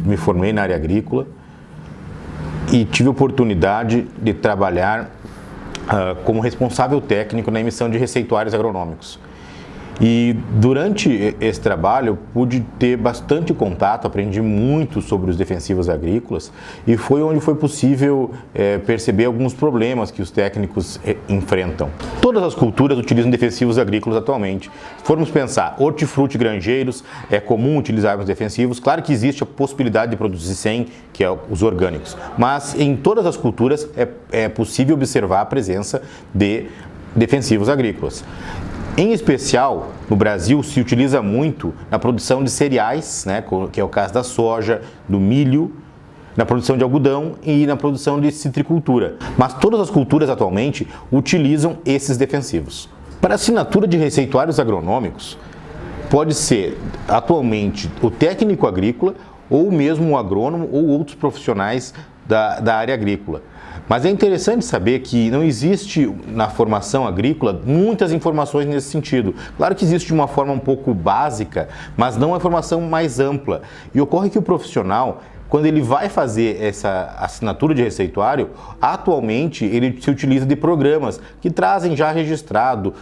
me formei na área agrícola e tive a oportunidade de trabalhar como responsável técnico na emissão de receituários agronômicos. E durante esse trabalho eu pude ter bastante contato, aprendi muito sobre os defensivos agrícolas e foi onde foi possível perceber alguns problemas que os técnicos enfrentam. Todas as culturas utilizam defensivos agrícolas atualmente. Se formos pensar, hortifruti granjeiros, é comum utilizarmos defensivos. Claro que existe a possibilidade de produzir sem, que é os orgânicos, mas em todas as culturas é possível observar a presença de defensivos agrícolas. Em especial, no Brasil, se utiliza muito na produção de cereais, né, que é o caso da soja, do milho, na produção de algodão e na produção de citricultura. Mas todas as culturas atualmente utilizam esses defensivos. Para assinatura de receituários agronômicos, pode ser atualmente o técnico agrícola ou mesmo o agrônomo ou outros profissionais da área agrícola. Mas é interessante saber que não existe na formação agrícola muitas informações nesse sentido. Claro que existe de uma forma um pouco básica, mas não uma informação mais ampla. E ocorre que o profissional, quando ele vai fazer essa assinatura de receituário, atualmente ele se utiliza de programas que trazem já registrado,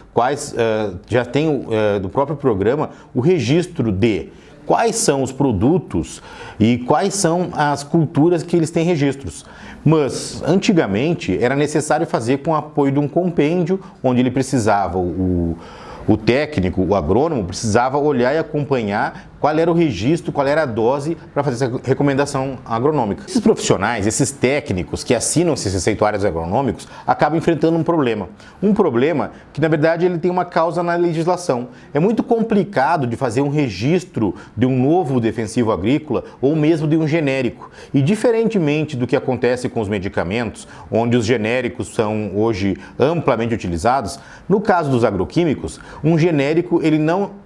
já tem do próprio programa o registro de quais são os produtos e quais são as culturas que eles têm registros. Mas, antigamente, era necessário fazer com o apoio de um compêndio, onde ele precisava, o técnico, o agrônomo, precisava olhar e acompanhar qual era o registro, qual era a dose para fazer essa recomendação agronômica. Esses profissionais, esses técnicos que assinam esses receituários agronômicos, acabam enfrentando um problema. Um problema que, na verdade, ele tem uma causa na legislação. É muito complicado de fazer um registro de um novo defensivo agrícola ou mesmo de um genérico. E, diferentemente do que acontece com os medicamentos, onde os genéricos são hoje amplamente utilizados, no caso dos agroquímicos, um genérico ele não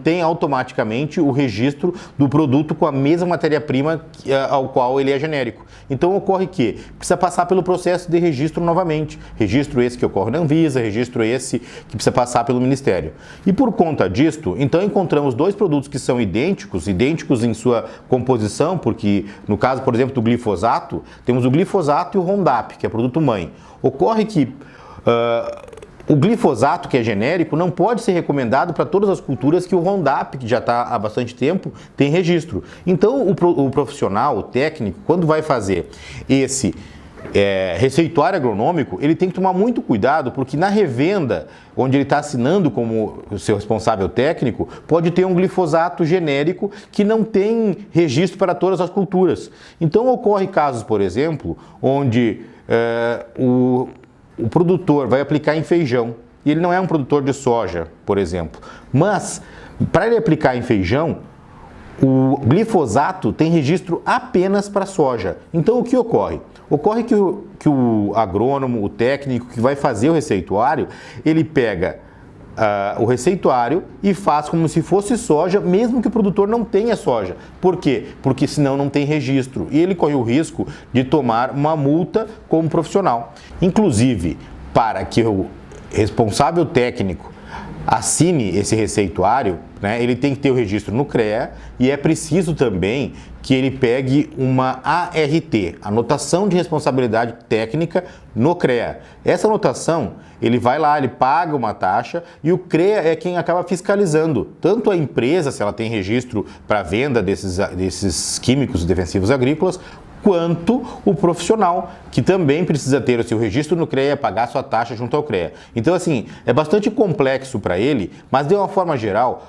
tem automaticamente o registro do produto com a mesma matéria-prima ao qual ele é genérico. Então ocorre que precisa passar pelo processo de registro novamente. Registro esse que ocorre na Anvisa, registro esse que precisa passar pelo Ministério. E por conta disto, então encontramos dois produtos que são idênticos em sua composição, porque no caso, por exemplo, do glifosato, temos o glifosato e o Roundup, que é produto mãe. Ocorre que o glifosato, que é genérico, não pode ser recomendado para todas as culturas que o Roundup, que já está há bastante tempo, tem registro. Então, o profissional, o técnico, quando vai fazer esse receituário agronômico, ele tem que tomar muito cuidado, porque na revenda, onde ele está assinando como o seu responsável técnico, pode ter um glifosato genérico que não tem registro para todas as culturas. Então, ocorre casos, por exemplo, onde o produtor vai aplicar em feijão, e ele não é um produtor de soja, por exemplo, mas para ele aplicar em feijão, o glifosato tem registro apenas para soja. Então o que ocorre? Ocorre que o agrônomo, o técnico que vai fazer o receituário, ele pega o receituário e faz como se fosse soja, mesmo que o produtor não tenha soja. Por quê? Porque senão não tem registro e ele corre o risco de tomar uma multa como profissional. Inclusive, para que o responsável técnico assine esse receituário, né, ele tem que ter o registro no CREA e é preciso também que ele pegue uma ART, Anotação de Responsabilidade Técnica, no CREA. Essa anotação, ele vai lá, ele paga uma taxa e o CREA é quem acaba fiscalizando, tanto a empresa, se ela tem registro para venda desses químicos defensivos agrícolas, quanto o profissional, que também precisa ter o seu registro no CREA, pagar sua taxa junto ao CREA. Então, assim, é bastante complexo para ele, mas de uma forma geral,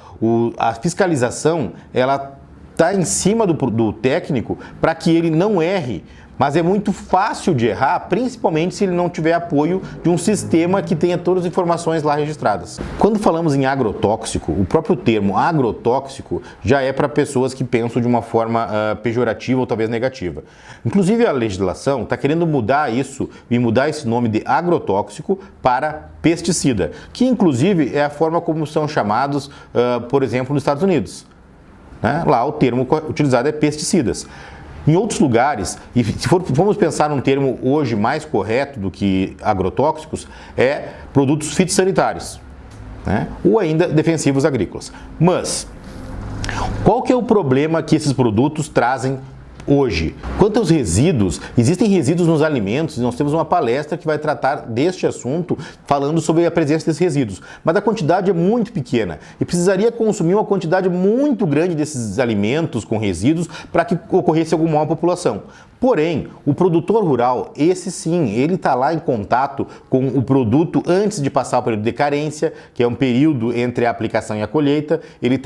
a fiscalização, ela está em cima do técnico para que ele não erre, mas é muito fácil de errar, principalmente se ele não tiver apoio de um sistema que tenha todas as informações lá registradas. Quando falamos em agrotóxico, o próprio termo agrotóxico já é para pessoas que pensam de uma forma pejorativa ou talvez negativa. Inclusive a legislação está querendo mudar isso e mudar esse nome de agrotóxico para pesticida, que inclusive é a forma como são chamados, por exemplo, nos Estados Unidos. Lá o termo utilizado é pesticidas. Em outros lugares, e se formos pensar num termo hoje mais correto do que agrotóxicos, é produtos fitossanitários, né? Ou ainda defensivos agrícolas. Mas Qual que é o problema que esses produtos trazem hoje? Quanto aos resíduos, existem resíduos nos alimentos e nós temos uma palestra que vai tratar deste assunto, falando sobre a presença desses resíduos. Mas a quantidade é muito pequena e precisaria consumir uma quantidade muito grande desses alimentos com resíduos para que ocorresse algum mal à população. Porém, o produtor rural, esse sim, ele está lá em contato com o produto antes de passar o período de carência, que é um período entre a aplicação e a colheita. Ele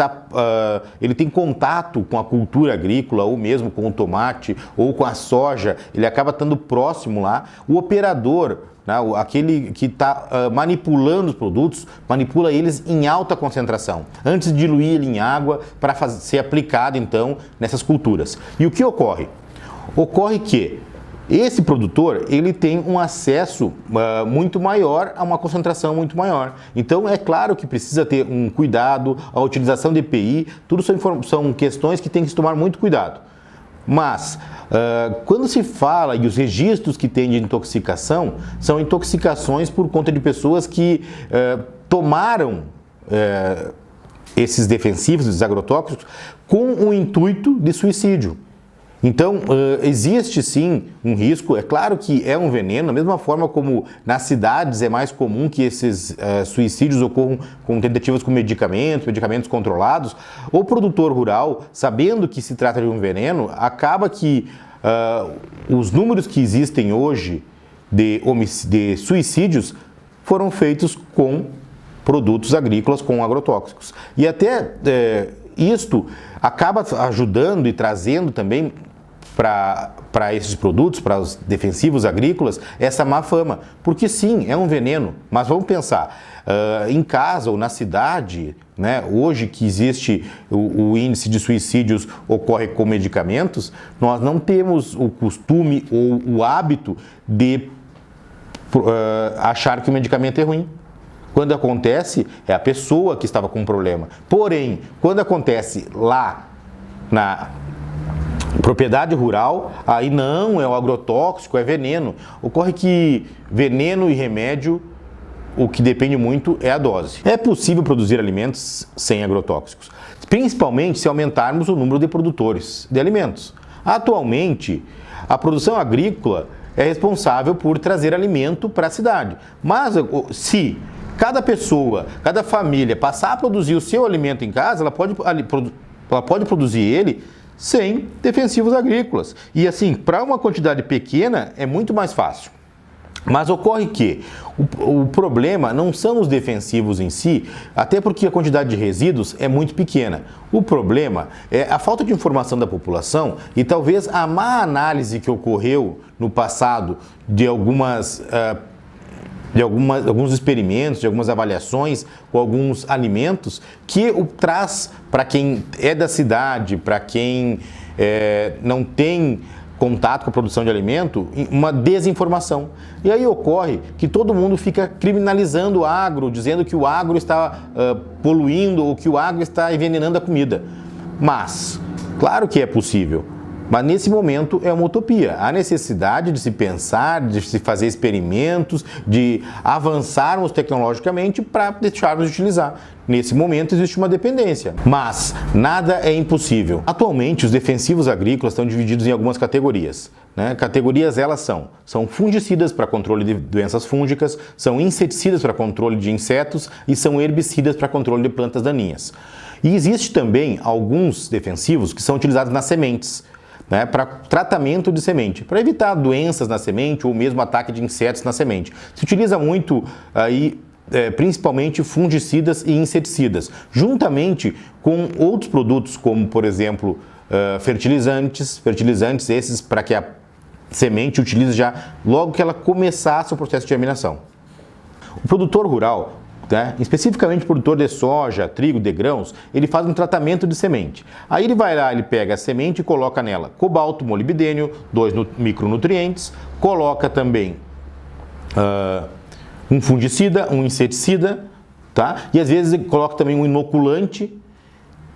tem contato com a cultura agrícola, ou mesmo com o tomate, ou com a soja. Ele acaba estando próximo lá. O operador, né, aquele que está manipulando os produtos, manipula eles em alta concentração, antes de diluir ele em água para ser aplicado, então, nessas culturas. E o que ocorre? Ocorre que esse produtor, ele tem um acesso muito maior a uma concentração muito maior. Então, é claro que precisa ter um cuidado, a utilização de EPI, tudo são questões que tem que se tomar muito cuidado. Mas, quando se fala, e os registros que tem de intoxicação, são intoxicações por conta de pessoas que tomaram esses defensivos, esses agrotóxicos, com o intuito de suicídio. Então, existe sim um risco, é claro que é um veneno, da mesma forma como nas cidades é mais comum que esses suicídios ocorram com tentativas com medicamentos controlados. O produtor rural, sabendo que se trata de um veneno, acaba que os números que existem hoje de suicídios foram feitos com produtos agrícolas, com agrotóxicos. E até isto acaba ajudando e trazendo também para esses produtos, para os defensivos agrícolas, essa má fama. Porque sim, é um veneno, mas vamos pensar, em casa ou na cidade, né, hoje que existe o índice de suicídios ocorre com medicamentos, nós não temos o costume ou o hábito de achar que o medicamento é ruim. Quando acontece, é a pessoa que estava com um problema. Porém, quando acontece lá na propriedade rural, aí não, é o agrotóxico, é veneno. Ocorre que veneno e remédio, o que depende muito é a dose. É possível produzir alimentos sem agrotóxicos, principalmente se aumentarmos o número de produtores de alimentos. Atualmente, a produção agrícola é responsável por trazer alimento para a cidade. Mas se cada pessoa, cada família passar a produzir o seu alimento em casa, ela pode produzir ele sem defensivos agrícolas. E assim, para uma quantidade pequena é muito mais fácil. Mas ocorre que o problema não são os defensivos em si, até porque a quantidade de resíduos é muito pequena. O problema é a falta de informação da população e talvez a má análise que ocorreu no passado de alguns experimentos, de algumas avaliações com alguns alimentos que traz para quem é da cidade, para quem não tem contato com a produção de alimento, uma desinformação. E aí ocorre que todo mundo fica criminalizando o agro, dizendo que o agro está poluindo ou que o agro está envenenando a comida. Mas, claro que é possível. Mas nesse momento é uma utopia. Há necessidade de se pensar, de se fazer experimentos, de avançarmos tecnologicamente para deixarmos de utilizar. Nesse momento existe uma dependência, mas nada é impossível. Atualmente os defensivos agrícolas estão divididos em algumas categorias. Categorias elas são fungicidas para controle de doenças fúngicas, são inseticidas para controle de insetos e são herbicidas para controle de plantas daninhas. E existe também alguns defensivos que são utilizados nas sementes, para tratamento de semente, para evitar doenças na semente ou mesmo ataque de insetos na semente. Se utiliza muito aí, principalmente fungicidas e inseticidas, juntamente com outros produtos como, por exemplo, fertilizantes esses para que a semente utilize já logo que ela começasse o processo de germinação. O produtor rural, especificamente o produtor de soja, trigo, de grãos, ele faz um tratamento de semente. Aí ele vai lá, ele pega a semente e coloca nela cobalto, molibdênio, 2 micronutrientes, coloca também um fungicida, um inseticida, e às vezes ele coloca também um inoculante,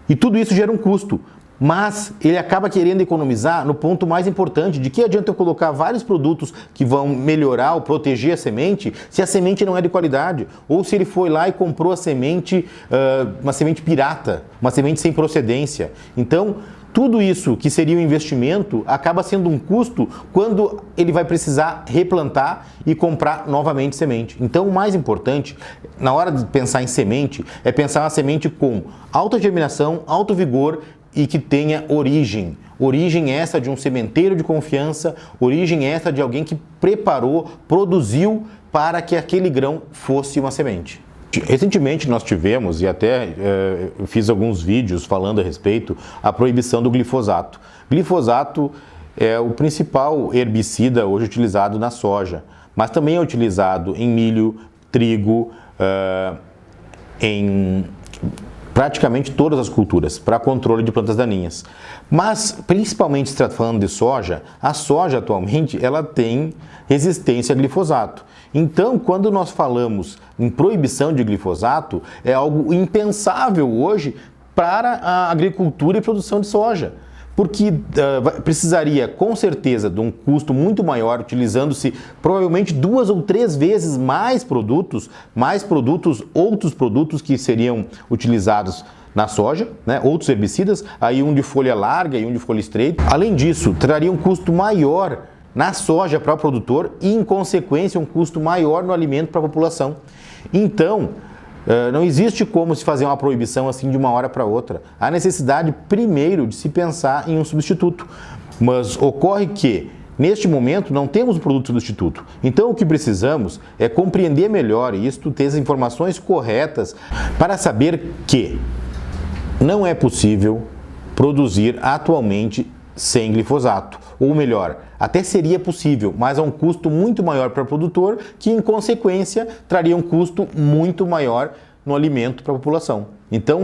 e tudo isso gera um custo. mas ele acaba querendo economizar no ponto mais importante, de que adianta eu colocar vários produtos que vão melhorar ou proteger a semente, se a semente não é de qualidade, ou se ele foi lá e comprou a semente, uma semente pirata, uma semente sem procedência. Então, tudo isso que seria um investimento acaba sendo um custo quando ele vai precisar replantar e comprar novamente semente. Então, o mais importante, na hora de pensar em semente, é pensar uma semente com alta germinação, alto vigor e que tenha origem. Origem essa de um sementeiro de confiança, origem essa de alguém que preparou, produziu para que aquele grão fosse uma semente. Recentemente nós tivemos, e até fiz alguns vídeos falando a respeito, a proibição do glifosato. Glifosato é o principal herbicida hoje utilizado na soja, mas também é utilizado em milho, trigo, em praticamente todas as culturas, para controle de plantas daninhas. Mas, principalmente se tratando de soja, a soja atualmente ela tem resistência a glifosato. Então, quando nós falamos em proibição de glifosato, é algo impensável hoje para a agricultura e produção de soja. Porque precisaria, com certeza, de um custo muito maior, utilizando-se provavelmente 2 ou 3 vezes mais produtos, outros produtos que seriam utilizados na soja, né? Outros herbicidas, aí um de folha larga e um de folha estreita. Além disso, traria um custo maior na soja para o produtor e, em consequência, um custo maior no alimento para a população. Então, não existe como se fazer uma proibição assim de uma hora para outra. Há necessidade, primeiro, de se pensar em um substituto. Mas ocorre que, neste momento, não temos um produto substituto. Então, o que precisamos é compreender melhor isto, ter as informações corretas para saber que não é possível produzir atualmente sem glifosato. Ou melhor, até seria possível, mas a um custo muito maior para o produtor, que em consequência traria um custo muito maior no alimento para a população. Então,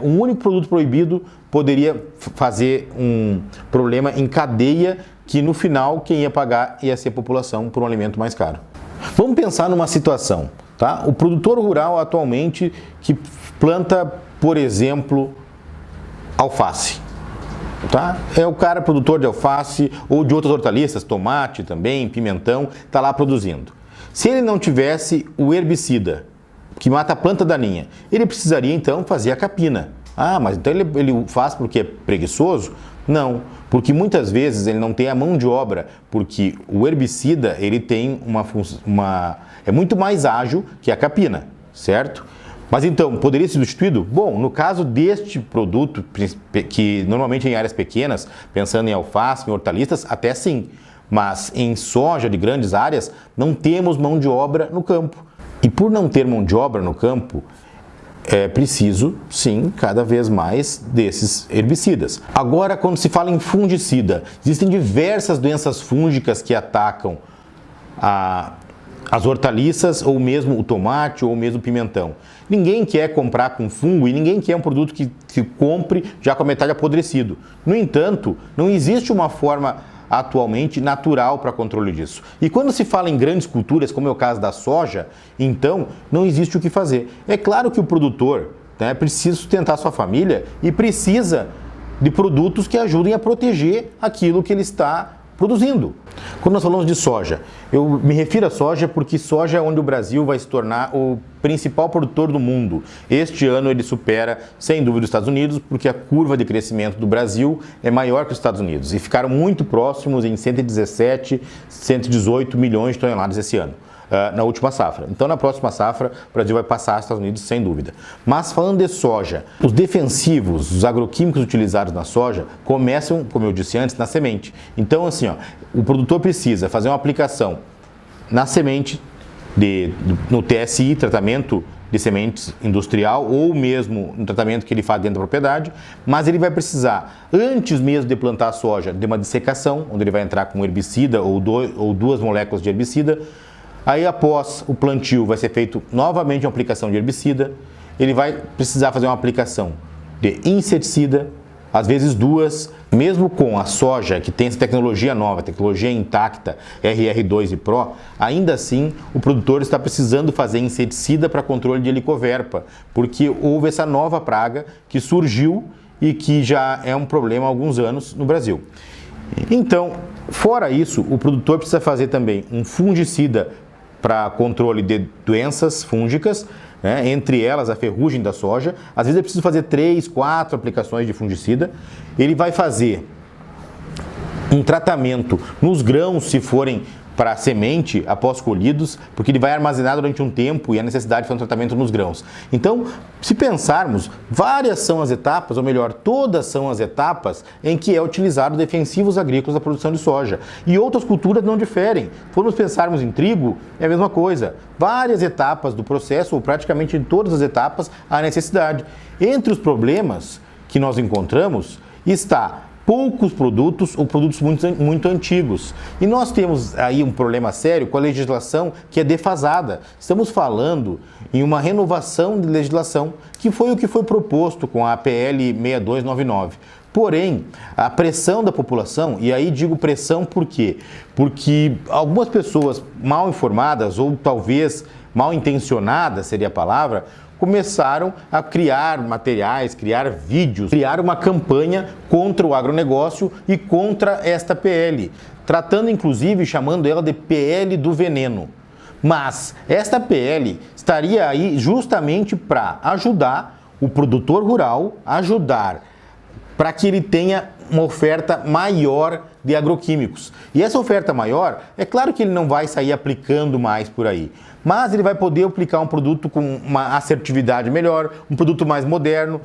um único produto proibido poderia fazer um problema em cadeia que no final quem ia pagar ia ser a população por um alimento mais caro. Vamos pensar numa situação, tá? O produtor rural atualmente que planta, por exemplo, alface. Tá? É o cara produtor de alface ou de outras hortaliças, tomate também, pimentão, está lá produzindo. Se ele não tivesse o herbicida que mata a planta daninha, ele precisaria então fazer a capina. Ah, mas então ele faz porque é preguiçoso? Não, porque muitas vezes ele não tem a mão de obra, porque o herbicida ele tem é muito mais ágil que a capina, certo? Mas então, poderia ser substituído? Bom, no caso deste produto, que normalmente é em áreas pequenas, pensando em alface, em hortaliças, até sim. Mas em soja de grandes áreas, não temos mão de obra no campo. E por não ter mão de obra no campo, é preciso, sim, cada vez mais desses herbicidas. Agora, quando se fala em fungicida, existem diversas doenças fúngicas que atacam as hortaliças, ou mesmo o tomate, ou mesmo o pimentão. Ninguém quer comprar com fungo e ninguém quer um produto que compre já com a metade apodrecido. No entanto, não existe uma forma atualmente natural para controle disso. E quando se fala em grandes culturas, como é o caso da soja, então não existe o que fazer. É claro que o produtor, né, precisa sustentar sua família e precisa de produtos que ajudem a proteger aquilo que ele está produzindo. Quando nós falamos de soja, eu me refiro à soja porque soja é onde o Brasil vai se tornar o principal produtor do mundo. Este ano ele supera, sem dúvida, os Estados Unidos, porque a curva de crescimento do Brasil é maior que os Estados Unidos e ficaram muito próximos em 117, 118 milhões de toneladas esse ano. Na última safra. Então, na próxima safra, o Brasil vai passar os Estados Unidos, sem dúvida. Mas, falando de soja, os defensivos, os agroquímicos utilizados na soja, começam, como eu disse antes, na semente. Então, assim, o produtor precisa fazer uma aplicação na semente, no TSI, tratamento de sementes industrial, ou mesmo no tratamento que ele faz dentro da propriedade, mas ele vai precisar, antes mesmo de plantar a soja, de uma dissecação, onde ele vai entrar com herbicida ou 2 moléculas de herbicida. Aí, após o plantio, vai ser feito novamente uma aplicação de herbicida. Ele vai precisar fazer uma aplicação de inseticida, às vezes 2. Mesmo com a soja, que tem essa tecnologia nova, tecnologia intacta, RR2 e Pro, ainda assim o produtor está precisando fazer inseticida para controle de helicoverpa, porque houve essa nova praga que surgiu e que já é um problema há alguns anos no Brasil. Então, fora isso, o produtor precisa fazer também um fungicida para controle de doenças fúngicas, né, entre elas a ferrugem da soja. Às vezes é preciso fazer 3, 4 aplicações de fungicida. Ele vai fazer um tratamento nos grãos, se forem para semente após colhidos, porque ele vai armazenar durante um tempo e a necessidade de fazer um tratamento nos grãos. Então, se pensarmos, várias são as etapas, ou melhor, todas são as etapas em que é utilizado defensivos agrícolas da produção de soja. E outras culturas não diferem. Se formos pensarmos em trigo, é a mesma coisa. Várias etapas do processo, ou praticamente em todas as etapas, há necessidade. Entre os problemas que nós encontramos está poucos produtos ou produtos muito antigos. E nós temos aí um problema sério com a legislação que é defasada. Estamos falando em uma renovação de legislação, que foi o que foi proposto com a PL 6299. Porém, a pressão da população, e aí digo pressão por quê? Porque algumas pessoas mal informadas ou talvez mal intencionadas seria a palavra, começaram a criar materiais, criar vídeos, criar uma campanha contra o agronegócio e contra esta PL, tratando inclusive, chamando ela de PL do veneno. Mas esta PL estaria aí justamente para ajudar o produtor rural, ajudar para que ele tenha uma oferta maior de agroquímicos. E essa oferta maior, é claro que ele não vai sair aplicando mais por aí, mas ele vai poder aplicar um produto com uma assertividade melhor, um produto mais moderno.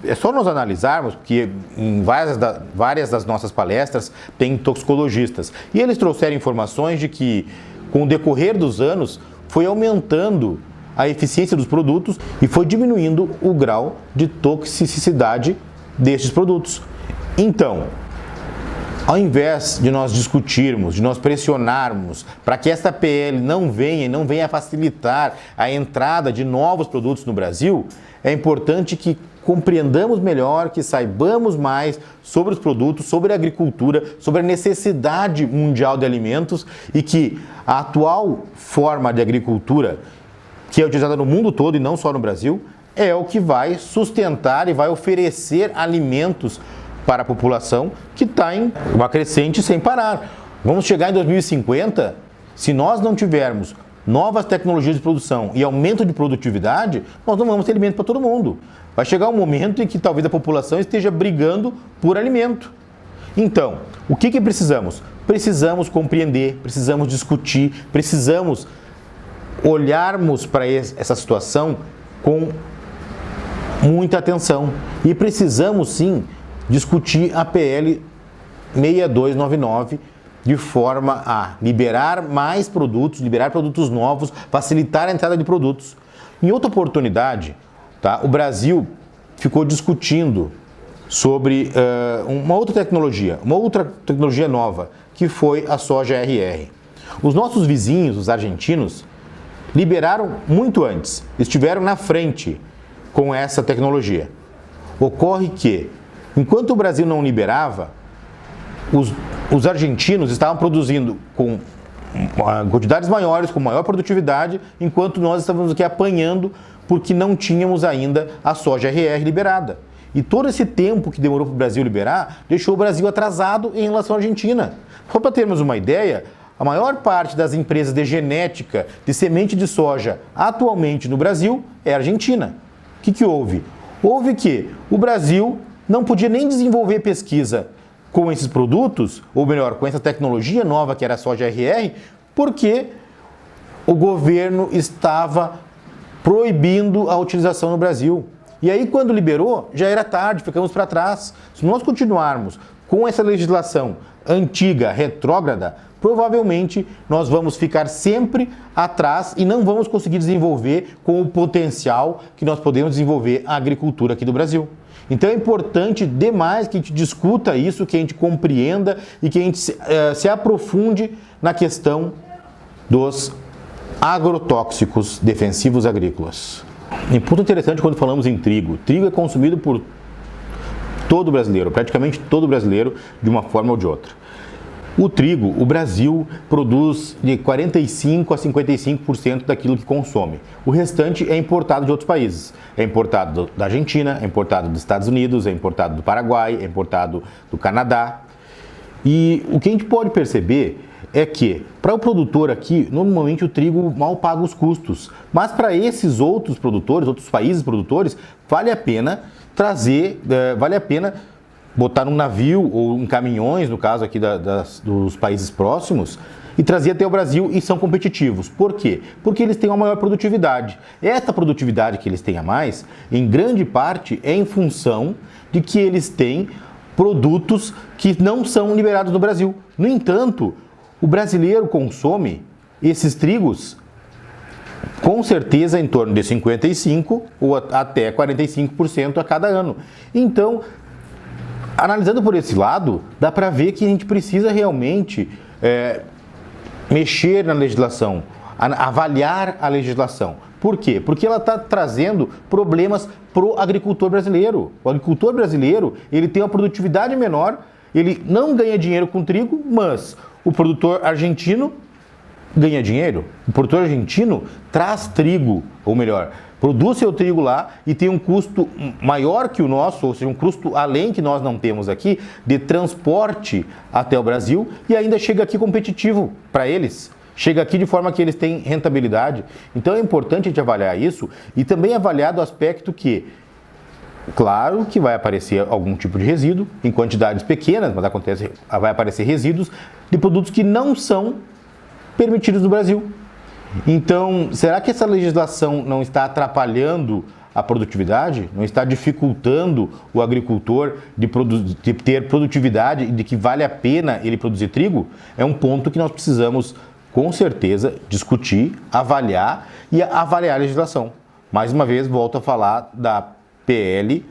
É só nós analisarmos, porque em várias das nossas palestras tem toxicologistas, e eles trouxeram informações de que, com o decorrer dos anos, foi aumentando a eficiência dos produtos e foi diminuindo o grau de toxicidade destes produtos. Então, ao invés de nós discutirmos, de nós pressionarmos para que esta PL não venha facilitar a entrada de novos produtos no Brasil, é importante que compreendamos melhor, que saibamos mais sobre os produtos, sobre a agricultura, sobre a necessidade mundial de alimentos e que a atual forma de agricultura, que é utilizada no mundo todo e não só no Brasil, é o que vai sustentar e vai oferecer alimentos para a população que está em uma crescente sem parar. Vamos chegar em 2050, se nós não tivermos novas tecnologias de produção e aumento de produtividade, nós não vamos ter alimento para todo mundo. Vai chegar um momento em que talvez a população esteja brigando por alimento. Então, o que precisamos? Precisamos compreender, precisamos discutir, precisamos olharmos para essa situação com muita atenção. E precisamos sim discutir a PL 6299 de forma a liberar mais produtos, liberar produtos novos, facilitar a entrada de produtos. Em outra oportunidade, tá, o Brasil ficou discutindo sobre uma outra tecnologia nova, que foi a soja RR. Os nossos vizinhos, os argentinos, liberaram muito antes, estiveram na frente com essa tecnologia. Ocorre que, enquanto o Brasil não liberava, os argentinos estavam produzindo com quantidades maiores, com maior produtividade, enquanto nós estávamos aqui apanhando porque não tínhamos ainda a soja RR liberada. E todo esse tempo que demorou para o Brasil liberar, deixou o Brasil atrasado em relação à Argentina. Só para termos uma ideia, a maior parte das empresas de genética de semente de soja atualmente no Brasil é a Argentina. O que houve? Houve que o Brasil não podia nem desenvolver pesquisa com esses produtos, ou melhor, com essa tecnologia nova que era a soja RR, porque o governo estava proibindo a utilização no Brasil. E aí, quando liberou, já era tarde, ficamos para trás. Se nós continuarmos com essa legislação antiga, retrógrada, provavelmente nós vamos ficar sempre atrás e não vamos conseguir desenvolver com o potencial que nós podemos desenvolver a agricultura aqui do Brasil. Então é importante demais que a gente discuta isso, que a gente compreenda e que a gente se aprofunde na questão dos agrotóxicos defensivos agrícolas. Um ponto interessante quando falamos em trigo. Trigo é consumido por todo brasileiro, praticamente todo brasileiro, de uma forma ou de outra. O trigo, o Brasil produz de 45% a 55% daquilo que consome. O restante é importado de outros países. É importado da Argentina, é importado dos Estados Unidos, é importado do Paraguai, é importado do Canadá. E o que a gente pode perceber é que, para o produtor aqui, normalmente o trigo mal paga os custos. Mas para esses outros produtores, outros países produtores, vale a pena botar num navio ou em caminhões, no caso aqui dos países próximos, e trazer até o Brasil e são competitivos. Por quê? Porque eles têm uma maior produtividade. Essa produtividade que eles têm a mais, em grande parte, é em função de que eles têm produtos que não são liberados no Brasil. No entanto, o brasileiro consome esses trigos com certeza em torno de 55% ou até 45% a cada ano. Então, analisando por esse lado, dá para ver que a gente precisa realmente mexer na legislação, avaliar a legislação. Por quê? Porque ela está trazendo problemas para o agricultor brasileiro. O agricultor brasileiro, ele tem uma produtividade menor, ele não ganha dinheiro com trigo, mas o produtor argentino ganha dinheiro. O produtor argentino traz trigo, ou melhor, produz seu trigo lá e tem um custo maior que o nosso, ou seja, um custo além que nós não temos aqui, de transporte até o Brasil e ainda chega aqui competitivo para eles. Chega aqui de forma que eles têm rentabilidade. Então é importante a gente avaliar isso e também avaliar do aspecto que, claro que vai aparecer algum tipo de resíduo, em quantidades pequenas, mas vai aparecer resíduos de produtos que não são permitidos no Brasil. Então, será que essa legislação não está atrapalhando a produtividade? Não está dificultando o agricultor de ter produtividade e de que vale a pena ele produzir trigo? É um ponto que nós precisamos, com certeza, discutir, avaliar e avaliar a legislação. Mais uma vez, volto a falar da PL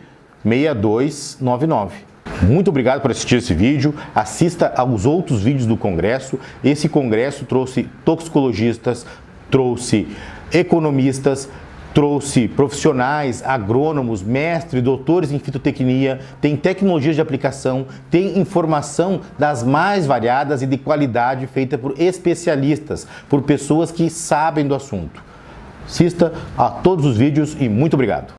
6299. Muito obrigado por assistir esse vídeo, assista aos outros vídeos do Congresso. Esse Congresso trouxe toxicologistas, trouxe economistas, trouxe profissionais, agrônomos, mestres, doutores em fitotecnia, tem tecnologias de aplicação, tem informação das mais variadas e de qualidade feita por especialistas, por pessoas que sabem do assunto. Assista a todos os vídeos e muito obrigado.